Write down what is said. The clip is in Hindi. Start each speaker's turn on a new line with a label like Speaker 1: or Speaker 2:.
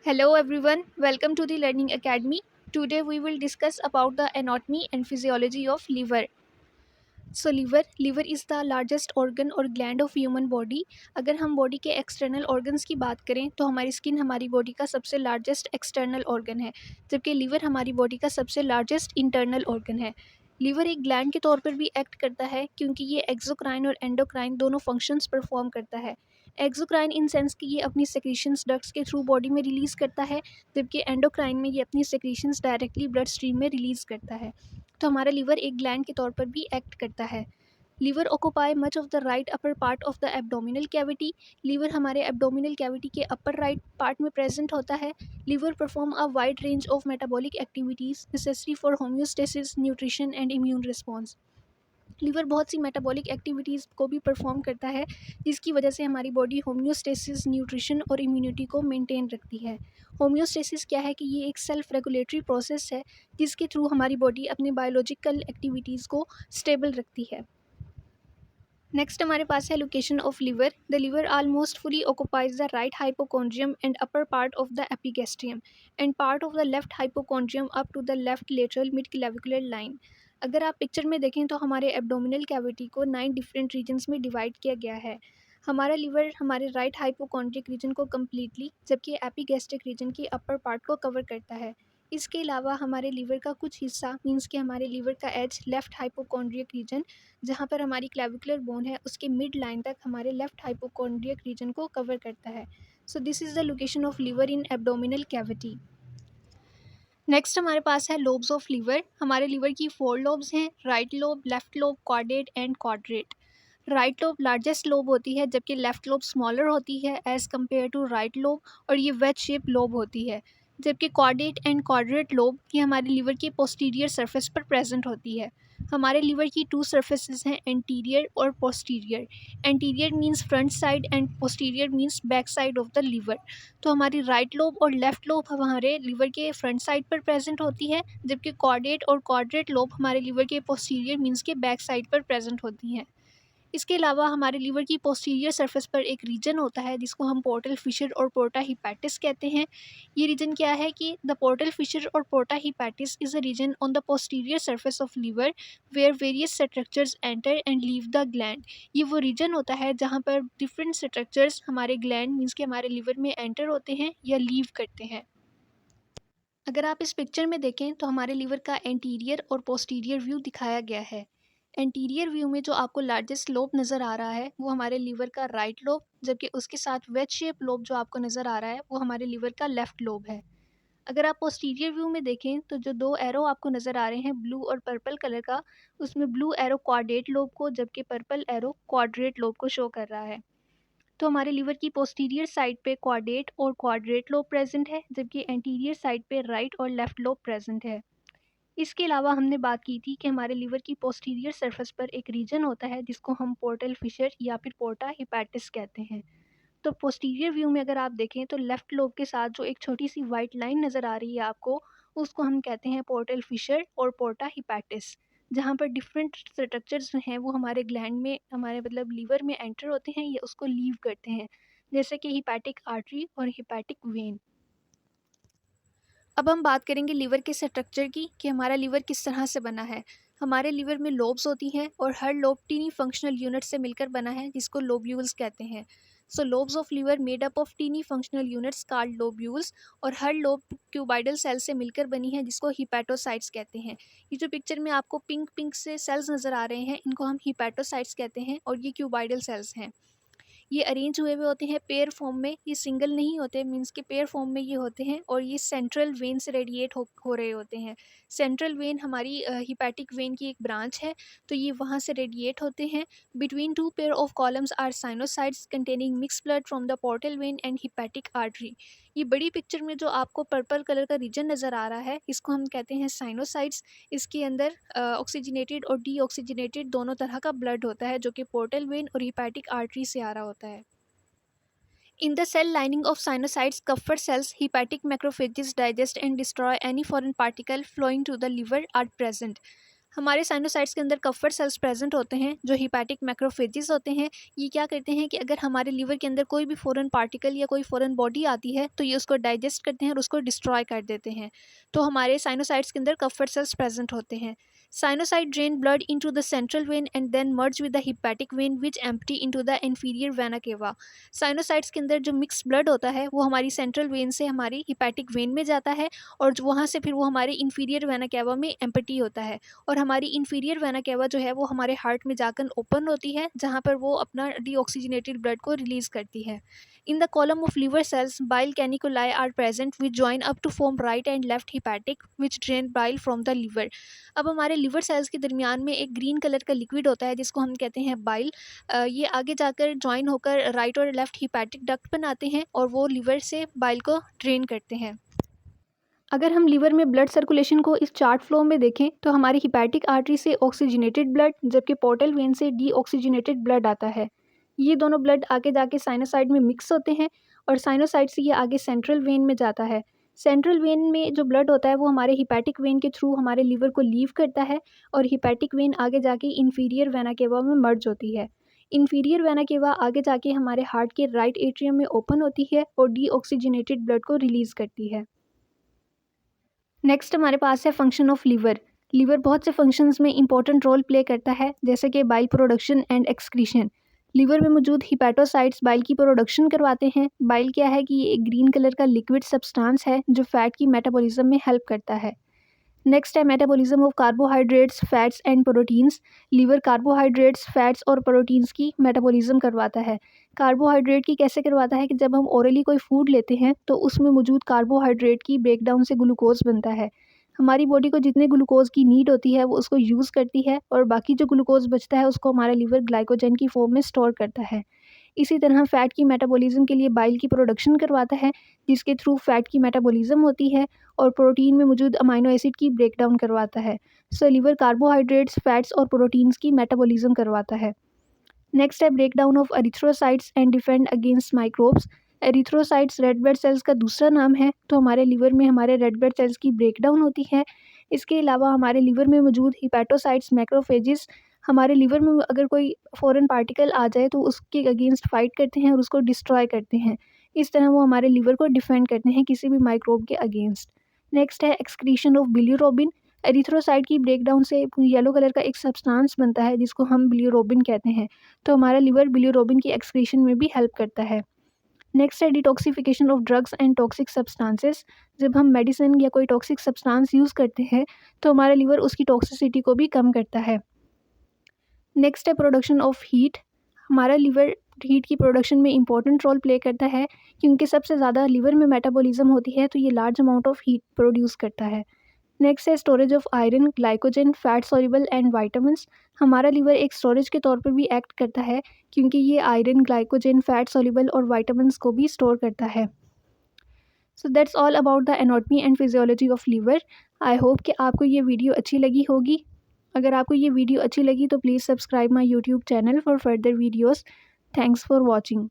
Speaker 1: Hello everyone, welcome to the Learning Academy. Today we will discuss about the anatomy and physiology of liver. So liver is the largest organ और gland of human body. अगर हम बॉडी के एक्सटर्नल ऑर्गन्स की बात करें तो हमारी स्किन हमारी बॉडी का सबसे लार्जेस्ट एक्सटर्नल ऑर्गन है, जबकि लिवर हमारी बॉडी का सबसे लार्जेस्ट इंटरनल ऑर्गन है। लिवर एक ग्लैंड के तौर पर भी एक्ट करता है क्योंकि ये एक्सोक्राइन और एंडोक्राइन दोनों फंक्शंस परफॉर्म करता है। एक्सोक्राइन इन सेंस कि ये अपनी सेक्रीशंस डक्ट्स के थ्रू बॉडी में रिलीज़ करता है, जबकि एंडोक्राइन में ये अपनी सेक्रीशंस डायरेक्टली ब्लड स्ट्रीम में रिलीज़ करता है। तो हमारा लिवर एक ग्लैंड के तौर पर भी एक्ट करता है। Liver occupy much of the right upper part of the abdominal cavity. Liver हमारे एब्डोमिनल कैविटी के अपर राइट पार्ट में प्रेजेंट होता है। Liver perform a wide range of metabolic activities necessary for homeostasis, nutrition and immune response. Liver बहुत सी मेटाबॉलिक एक्टिविटीज़ को भी परफॉर्म करता है, जिसकी वजह से हमारी बॉडी होम्योस्टेसिस, न्यूट्रिशन और इम्यूनिटी को मेंटेन रखती है। होम्योस्टेसिस क्या है कि ये एक सेल्फ रेगुलेटरी प्रोसेस है जिसके थ्रू हमारी बॉडी अपने बायोलॉजिकल एक्टिविटीज़ को स्टेबल रखती है। नेक्स्ट हमारे पास है location of liver. The liver almost fully occupies the right hypochondrium and upper part of the epigastrium and part of the left hypochondrium up to the left lateral mid clavicular line. अगर आप पिक्चर में देखें तो हमारे एब्डोमिनल कैविटी को 9 डिफरेंट रीजन्स में डिवाइड किया गया है। हमारा लिवर हमारे राइट हाइपोकॉन्ड्रिक रीजन को कम्प्लीटली, जबकि एपिगैस्ट्रिक रीजन की अपर पार्ट को कवर करता है। इसके अलावा हमारे लिवर का कुछ हिस्सा मीन्स कि हमारे लिवर का एज लेफ्ट हाइपोकॉन्ड्रियक रीजन, जहाँ पर हमारी क्लेविकुलर बोन है, उसके मिड लाइन तक हमारे लेफ्ट हाइपोकॉन्ड्रियक रीजन को कवर करता है। So this is the location of liver in abdominal cavity. Next हमारे पास है लोब्स ऑफ लिवर। हमारे लिवर की 4 लोब्स हैं, right lobe, left lobe, quadrate and quadrate. Right lobe largest lobe होती है, जबकि लेफ्ट लोब स्मॉलर होती है as compare to right lobe, और ये वेज शेप लोब होती है। जबकि क्वाड्रेट एंड क्वाड्रेट लोब ये हमारे लिवर की पोस्टीरियर सरफेस पर प्रेजेंट होती है। हमारे लिवर की 2 सर्फेसिस हैं, एंटीरियर और posterior. Anterior means front side and posterior means back side of the liver. तो हमारी राइट लोब और लेफ्ट लोब हमारे लिवर के फ्रंट साइड पर प्रेजेंट होती है, जबकि क्वाड्रेट और क्वाड्रेट लोब हमारे लिवर के पोस्टीरियर मींस के बैक साइड पर प्रेजेंट होती हैं। इसके अलावा हमारे लिवर की पोस्टीरियर सरफेस पर एक रीजन होता है जिसको हम पोर्टल फिशर और पोर्टा हिपैटिस कहते हैं। ये रीजन क्या है कि द पोर्टल फिशर और porta hepatis is a region on the posterior surface of liver where various structures enter and leave the gland. ये वो रीजन होता है जहाँ पर डिफरेंट स्ट्रक्चर्स हमारे ग्लैंड मीन्स के हमारे लिवर में एंटर होते हैं या लीव करते हैं। अगर आप इस पिक्चर में देखें तो हमारे लिवर का एंटीरियर और पोस्टीरियर व्यू दिखाया गया है। एंटीरियर व्यू में जो आपको लार्जेस्ट लोब नज़र आ रहा है वो हमारे लिवर का राइट लोब, जबकि उसके साथ वेज शेप लोब जो आपको नज़र आ रहा है वो हमारे लिवर का लेफ्ट लोब है। अगर आप पोस्टीरियर व्यू में देखें तो जो 2 एरो आपको नज़र आ रहे हैं ब्लू और पर्पल कलर का, उसमें ब्लू एरो क्वाड्रेट लोब को, जबकि पर्पल एरो क्वाड्रेट लोब को शो कर रहा है। तो हमारे लिवर की पोस्टीरियर साइड पे क्वाड्रेट और क्वाड्रेट लोब प्रेजेंट है, जबकि एंटीरियर साइड पे राइट और लेफ्ट लोब प्रेजेंट है। इसके अलावा हमने बात की थी कि हमारे लिवर की पोस्टीरियर सरफेस पर एक रीजन होता है जिसको हम पोर्टल फिशर या फिर पोर्टा हिपैटिस कहते हैं। तो पोस्टीरियर व्यू में अगर आप देखें तो लेफ्ट लोब के साथ जो एक छोटी सी वाइट लाइन नज़र आ रही है आपको, उसको हम कहते हैं पोर्टल फिशर और पोर्टा हिपैटिस, जहाँ पर डिफरेंट स्ट्रक्चर्स हैं वो हमारे ग्लैंड में, हमारे मतलब लिवर में एंटर होते हैं या उसको लीव करते हैं, जैसे कि हिपैटिक आर्टरी और हिपैटिक वेन। अब हम बात करेंगे लिवर के स्ट्रक्चर की कि हमारा लिवर किस तरह से बना है। हमारे लिवर में लोब्स होती हैं और हर लोब टीनी फंक्शनल यूनिट से मिलकर बना है जिसको लोब्यूल्स कहते हैं। So lobes of liver made up of tiny functional units called lobules, और हर लोब क्यूबाइडल सेल से मिलकर बनी है जिसको हिपैटोसाइट्स कहते हैं। ये जो पिक्चर में आपको पिंक पिंक से सेल्स नज़र आ रहे हैं इनको हम हिपैटोसाइट्स कहते हैं, और ये क्यूबाइडल सेल्स हैं। ये अरेंज हुए हुए होते हैं पेयर फॉर्म में, ये सिंगल नहीं होते, मीन्स के पेयर फॉर्म में ये होते हैं, और ये सेंट्रल वेन से रेडिएट हो रहे होते हैं। सेंट्रल वेन हमारी हिपैटिक वेन की एक ब्रांच है, तो ये वहाँ से रेडिएट होते हैं। Between 2 pair of columns are sinusoids containing mix blood from the portal vein and hepatic artery. ये बड़ी पिक्चर में जो आपको पर्पल कलर का रीजन नज़र आ रहा है इसको हम कहते हैं साइनोसाइड्स। इसके अंदर ऑक्सीजनेटेड और डीऑक्सीजनेटेड दोनों तरह का ब्लड होता है जो कि पोर्टल वेन और हिपैटिक आर्टरी से आ रहा होता है। In the cell lining of sinusoids, Kupffer cells, hepatic macrophages digest and destroy any foreign particle flowing to the liver are present. हमारे साइनोसाइड्स के अंदर कफर सेल्स प्रेजेंट होते हैं जो हिपैटिक मैक्रोफेजेस होते हैं। ये क्या करते हैं कि अगर हमारे लीवर के अंदर कोई भी फॉरेन पार्टिकल या कोई फॉरेन बॉडी आती है तो ये उसको डाइजेस्ट करते हैं और उसको डिस्ट्रॉय कर देते हैं। तो हमारे साइनोसाइड्स के अंदर कफर सेल्स प्रेजेंट होते हैं। Sinusoid drain blood into the central vein and then merge with the hepatic vein which empty into the inferior vena cava. Sinusoids के अंदर जो मिक्स ब्लड होता है वो हमारी सेंट्रल वेन से हमारी हिपैटिक वेन में जाता है और वहाँ से फिर वो हमारे इंफीरियर वेना केवा में एम्प्टी होता है और हमारी इंफीरियर वेना केवा जो है वो हमारे हार्ट में जाकर ओपन होती है जहाँ पर वो अपना डीऑक्सीजनेटेड ब्लड को रिलीज़ करती है। In the column of liver cells bile caniculi are present which join up to form right and left hepatic which drain bile from the liver। अब हमारे लिवर सेल्स के दरमियान में एक ग्रीन कलर का लिक्विड होता है जिसको हम कहते हैं बाइल। ये आगे जाकर ज्वाइन होकर राइट और लेफ्ट हिपैटिक डक्ट बनाते हैं और वो लिवर से बाइल को ड्रेन करते हैं। अगर हम लीवर में ब्लड सर्कुलेशन को इस चार्ट फ्लो में देखें तो हमारी हिपैटिक आर्टरी से ऑक्सीजनेटेड ब्लड जबकि पोर्टल वेन से डीऑक्सीजनेटेड ब्लड आता है। ये दोनों ब्लड आगे जाके साइनोसाइड में मिक्स होते हैं और साइनोसाइड से ये आगे सेंट्रल वेन में जाता है। सेंट्रल वेन में जो ब्लड होता है वो हमारे हिपैटिक वेन के थ्रू हमारे लीवर को लीव करता है और हिपैटिक वेन आगे जाके इंफीरियर वेना केवा में मर्ज होती है। इंफीरियर वेना केवा आगे जाके हमारे हार्ट के राइट एट्रियम में ओपन होती है और डीऑक्सीजनेटेड ब्लड को रिलीज़ करती है। नेक्स्ट हमारे पास है फंक्शन ऑफ लीवर। लीवर बहुत से फंक्शंस में इंपॉर्टेंट रोल प्ले करता है जैसे कि bile production and excretion. Liver में मौजूद हिपैटोसाइट्स बाइल की प्रोडक्शन करवाते हैं। बाइल क्या है कि ये एक ग्रीन कलर का लिक्विड सब्सटेंस है जो फैट की मेटाबॉलिज्म में हेल्प करता है। नेक्स्ट है metabolism of carbohydrates fats and proteins. Liver carbohydrates fats और प्रोटीन्स की मेटाबॉलिज्म करवाता है। कार्बोहाइड्रेट की कैसे करवाता है कि जब हम ओरली कोई फूड लेते हैं तो उसमें मौजूद कार्बोहाइड्रेट की ब्रेकडाउन से ग्लूकोज बनता है। हमारी बॉडी को जितने ग्लूकोज की नीड होती है वो उसको यूज़ करती है और बाकी जो ग्लूकोज बचता है उसको हमारा लीवर ग्लाइकोजन की फॉर्म में स्टोर करता है। इसी तरह फैट की मेटाबॉलिज्म के लिए बाइल की प्रोडक्शन करवाता है जिसके थ्रू फैट की मेटाबॉलिज्म होती है और प्रोटीन में मौजूद अमाइनो एसिड की ब्रेकडाउन करवाता है। सो लीवर कार्बोहाइड्रेट्स फैट्स और प्रोटीन्स की मेटाबॉलिज्म करवाता है। नेक्स्ट है breakdown of erythrocytes and defend against microbes. Erythrocytes red blood cells का दूसरा नाम है। तो हमारे लीवर में हमारे रेड ब्लड सेल्स की ब्रेकडाउन होती है। इसके अलावा हमारे लीवर में मौजूद हिपैटोसाइट्स मैक्रोफेजेस हमारे लीवर में अगर कोई फॉरेन पार्टिकल आ जाए तो उसके अगेंस्ट फाइट करते हैं और उसको डिस्ट्रॉय करते हैं। इस तरह वो हमारे लीवर को डिफेंड करते हैं किसी भी माइक्रोब के अगेंस्ट। नेक्स्ट है एक्सक्रीशन ऑफ बिलिरुबिन। एरिथ्रोसाइट की ब्रेकडाउन से येलो कलर का एक सब्सटेंस बनता है जिसको हम बिलिरुबिन कहते हैं। तो हमारा लीवर बिलिरुबिन की एक्सक्रीशन में भी हेल्प करता है। नेक्स्ट है detoxification of drugs and toxic substances. जब हम मेडिसिन या कोई टॉक्सिक सब्सटेंस यूज़ करते हैं तो हमारा लीवर उसकी टॉक्सिसिटी को भी कम करता है। नेक्स्ट है प्रोडक्शन ऑफ हीट। हमारा लीवर हीट की प्रोडक्शन में इंपॉर्टेंट रोल प्ले करता है क्योंकि सबसे ज़्यादा लीवर में मेटाबॉलिज्म होती है तो ये large amount of heat produce करता है। नेक्स्ट है storage of iron glycogen fat soluble and vitamins. हमारा लीवर एक स्टोरेज के तौर पर भी एक्ट करता है क्योंकि ये आयरन ग्लाइकोजन फैट सॉल्युबल और वाइटामिन्स को भी स्टोर करता है। So that's all about the anatomy and physiology of liver. I hope कि आपको ये वीडियो अच्छी लगी होगी। अगर आपको ये वीडियो अच्छी लगी तो please subscribe my YouTube channel for further videos. Thanks for watching.